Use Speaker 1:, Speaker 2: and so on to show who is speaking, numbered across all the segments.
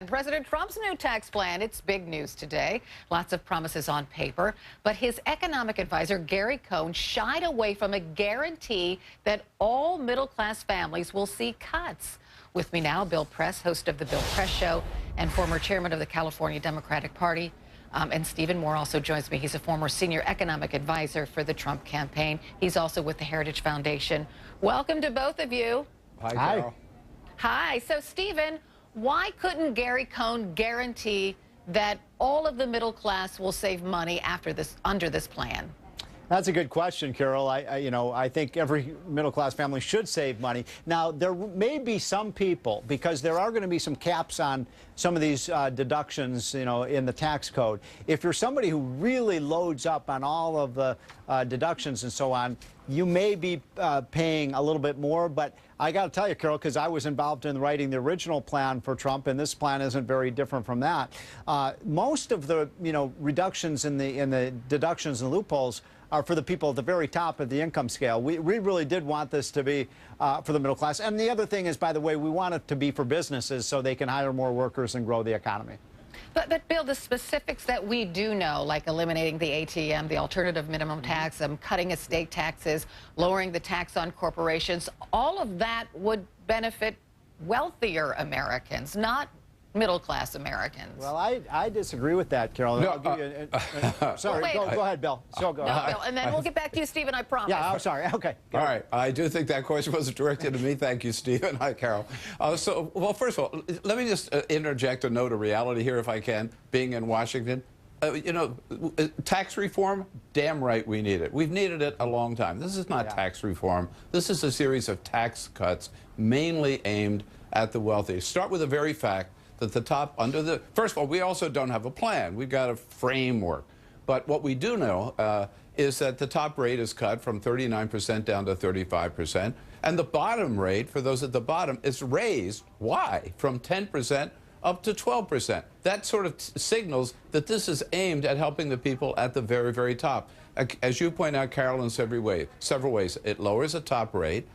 Speaker 1: President Trump's new tax plan. It's big news today. Lots of promises on paper. But his economic advisor, Gary Cohn, shied away from a guarantee that all middle-class families will see cuts. With me now, Bill Press, host of The Bill Press Show and former chairman of the California Democratic Party. And Stephen Moore also joins me. He's a former senior economic advisor for the Trump campaign. He's also with the Heritage Foundation. Welcome to both of you.
Speaker 2: Hi, Carol.
Speaker 1: Hi. So, Stephen, why couldn't Gary Cohn guarantee that all of the middle class will save money under this plan?
Speaker 2: That's a good question, Carol. I think every middle-class family should save money. Now, there may be some people, because there are going to be some caps on some of these deductions, in the tax code. If you're somebody who really loads up on all of the deductions and so on, you may be paying a little bit more. But I got to tell you, Carol, because I was involved in writing the original plan for Trump, and this plan isn't very different from that. Most of the, reductions in the deductions and loopholes are for the people at the very top of the income scale. We really did want this to be for the middle class. And the other thing is, by the way, we want it to be for businesses so they can hire more workers and grow the economy.
Speaker 1: But Bill, the specifics that we do know, like eliminating the ATM, the alternative minimum tax, cutting estate taxes, lowering the tax on corporations, all of that would benefit wealthier Americans, not middle-class Americans.
Speaker 2: Well, I disagree with that, Carol.
Speaker 3: No,
Speaker 2: sorry, go ahead, Bill.
Speaker 1: Bill, and then we'll get back to you, Stephen, I promise.
Speaker 2: Yeah, I'm sorry. Okay.
Speaker 3: All right. I do think that question was directed to me. Thank you, Stephen. Hi, Carol. Well, first of all, let me just interject a note of reality here, if I can, being in Washington. Tax reform, damn right we need it. We've needed it a long time. This is not tax reform. This is a series of tax cuts mainly aimed at the wealthy. Start with the very fact that the top first of all, we also don't have a plan. We've got a framework. But what we do know is that the top rate is cut from 39% down to 35%. And the bottom rate, for those at the bottom, is raised. Why? From 10% up to 12%. That sort of signals that this is aimed at helping the people at the very, very top. As you point out, Carol, in several ways. It lowers the top rate.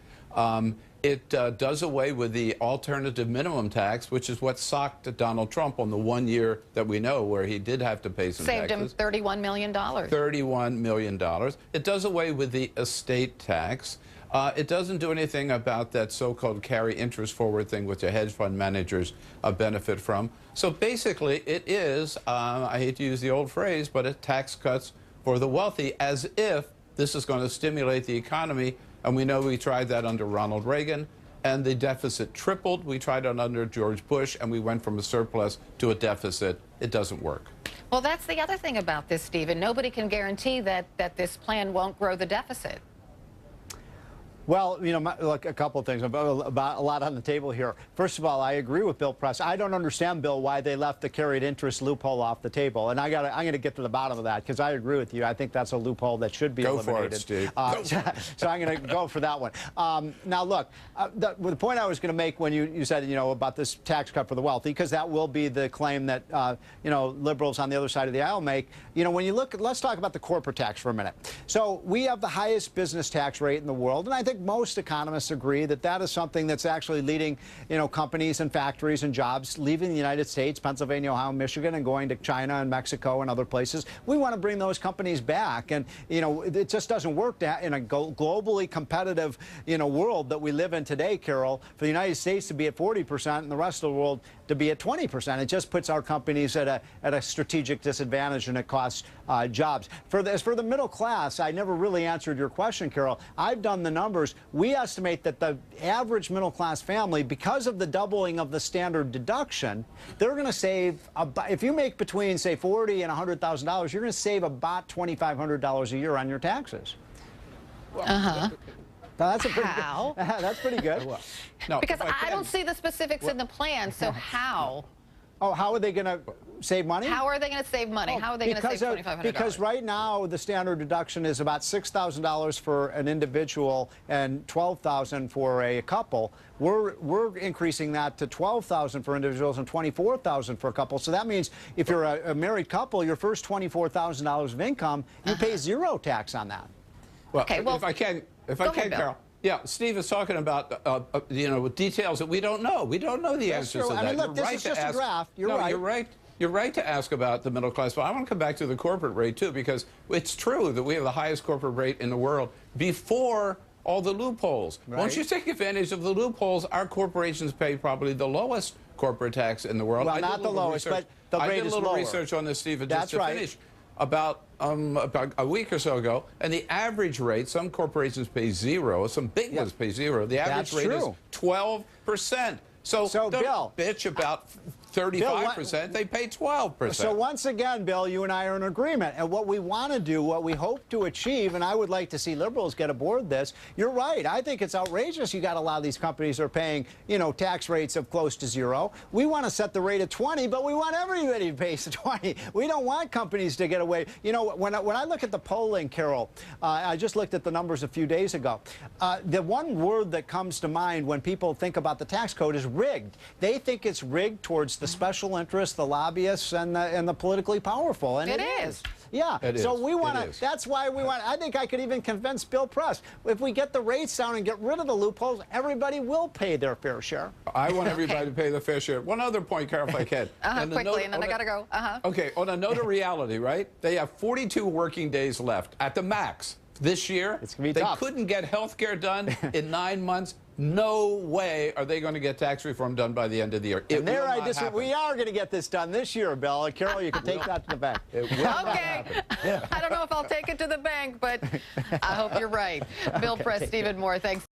Speaker 3: It does away with the alternative minimum tax, which is what socked Donald Trump on the 1 year that we know where he did have to pay some taxes.
Speaker 1: Saved him $31 million.
Speaker 3: $31 million. It does away with the estate tax. It doesn't do anything about that so-called carry interest forward thing, which the hedge fund managers benefit from. So basically, it is, I hate to use the old phrase, but it tax cuts for the wealthy, as if this is going to stimulate the economy. And we know we tried that under Ronald Reagan, and the deficit tripled. We tried it under George Bush, and we went from a surplus to a deficit. It doesn't work.
Speaker 1: Well, that's the other thing about this, Stephen. Nobody can guarantee that this plan won't grow the deficit.
Speaker 2: Well, look, a couple of things about a lot on the table here. First of all, I agree with Bill Press. I don't understand, Bill, why they left the carried interest loophole off the table. And I'm going to get to the bottom of that, because I agree with you. I think that's a loophole that should be eliminated.
Speaker 3: Go for it, Steve.
Speaker 2: So I'm going to go for that one. Now, look, the point I was going to make when you said, about this tax cut for the wealthy, because that will be the claim that, liberals on the other side of the aisle make. When you look, let's talk about the corporate tax for a minute. So we have the highest business tax rate in the world, and I think most economists agree that that is something that's actually leading, companies and factories and jobs leaving the United States, Pennsylvania, Ohio, Michigan, and going to China and Mexico and other places. We want to bring those companies back, and it just doesn't work in a globally competitive, world that we live in today, Carol. For the United States to be at 40% and the rest of the world to be at 20%, it just puts our companies at a strategic disadvantage, and it costs jobs. As for the middle class, I never really answered your question, Carol. I've done the numbers. We estimate that the average middle-class family, because of the doubling of the standard deduction, they're going to save, if you make between, say, $40,000 and $100,000, you're going to save about $2,500 a year on your taxes. That's a pretty
Speaker 1: how?
Speaker 2: Good, that's pretty good.
Speaker 3: No,
Speaker 1: because I don't see the specifics in the plan, so how?
Speaker 2: Oh, how are they going to save money?
Speaker 1: How are they going to save money? How are they going to save $2,500?
Speaker 2: Because right now the standard deduction is about $6,000 for an individual and $12,000 for a couple. We're increasing that to $12,000 for individuals and $24,000 for a couple. So that means if you're a married couple, your first $24,000 of income, you pay zero tax on that.
Speaker 3: Well, okay, well, if I can, Carol. Yeah, Steve is talking about you know, details that we don't know. We don't know the
Speaker 2: That's
Speaker 3: answers
Speaker 2: true.
Speaker 3: to that.
Speaker 2: I mean, look,
Speaker 3: You're
Speaker 2: this
Speaker 3: right
Speaker 2: is
Speaker 3: to
Speaker 2: just a
Speaker 3: ask.
Speaker 2: draft. You're
Speaker 3: no,
Speaker 2: right.
Speaker 3: You're right. You're right to ask about the middle class, but I want to come back to the corporate rate too, because it's true that we have the highest corporate rate in the world before all the loopholes.
Speaker 2: Right.
Speaker 3: Once you take advantage of the loopholes, our corporations pay probably the lowest corporate tax in the world.
Speaker 2: Well,
Speaker 3: I did
Speaker 2: not
Speaker 3: a
Speaker 2: the
Speaker 3: little
Speaker 2: lowest,
Speaker 3: research.
Speaker 2: but the
Speaker 3: I
Speaker 2: rate
Speaker 3: did a
Speaker 2: is
Speaker 3: little
Speaker 2: lower.
Speaker 3: research on this, Stephen,
Speaker 2: That's
Speaker 3: just to
Speaker 2: right.
Speaker 3: finish. About a week or so ago, and the average rate, some corporations pay 0, some big ones pay 0. The average
Speaker 2: That's
Speaker 3: rate is
Speaker 2: true.
Speaker 3: 12%. So don't
Speaker 2: Bill,
Speaker 3: bitch about 35%, they pay 12%.
Speaker 2: So once again, Bill, you and I are in agreement. And what we want to do, what we hope to achieve, and I would like to see liberals get aboard this, you're right. I think it's outrageous you got a lot of these companies are paying, you know, tax rates of close to 0. We want to set the rate at 20, but we want everybody to pay 20. We don't want companies to get away. You know, when I look at the polling, Carol, I just looked at the numbers a few days ago. The one word that comes to mind when people think about the tax code is rigged. They think it's rigged towards the special interests, the lobbyists, and the politically powerful. And
Speaker 1: It is.
Speaker 2: Yeah.
Speaker 3: It
Speaker 2: so
Speaker 3: is.
Speaker 2: we want
Speaker 3: It
Speaker 2: to.
Speaker 3: is.
Speaker 2: That's why we want. I think I could even convince Bill Press. If we get the rates down and get rid of the loopholes, everybody will pay their fair share.
Speaker 3: I want everybody to pay the fair share. One other point, Carol, if I can.
Speaker 1: Quickly, and then I got to go.
Speaker 3: Okay, on a note of reality, right? They have 42 working days left at the max. This year,
Speaker 2: It's gonna be
Speaker 3: they
Speaker 2: tough.
Speaker 3: couldn't get health care done in 9 months. No way are they going to get tax reform done by the end of the year. It
Speaker 2: And there
Speaker 3: will not happen.
Speaker 2: we are going to get this done this year, Bill. Carol, you can take that to the bank.
Speaker 3: It will not
Speaker 1: Okay.
Speaker 3: happen.
Speaker 1: I don't know if I'll take it to the bank, but I hope you're right. Bill Press, Stephen Moore, thanks.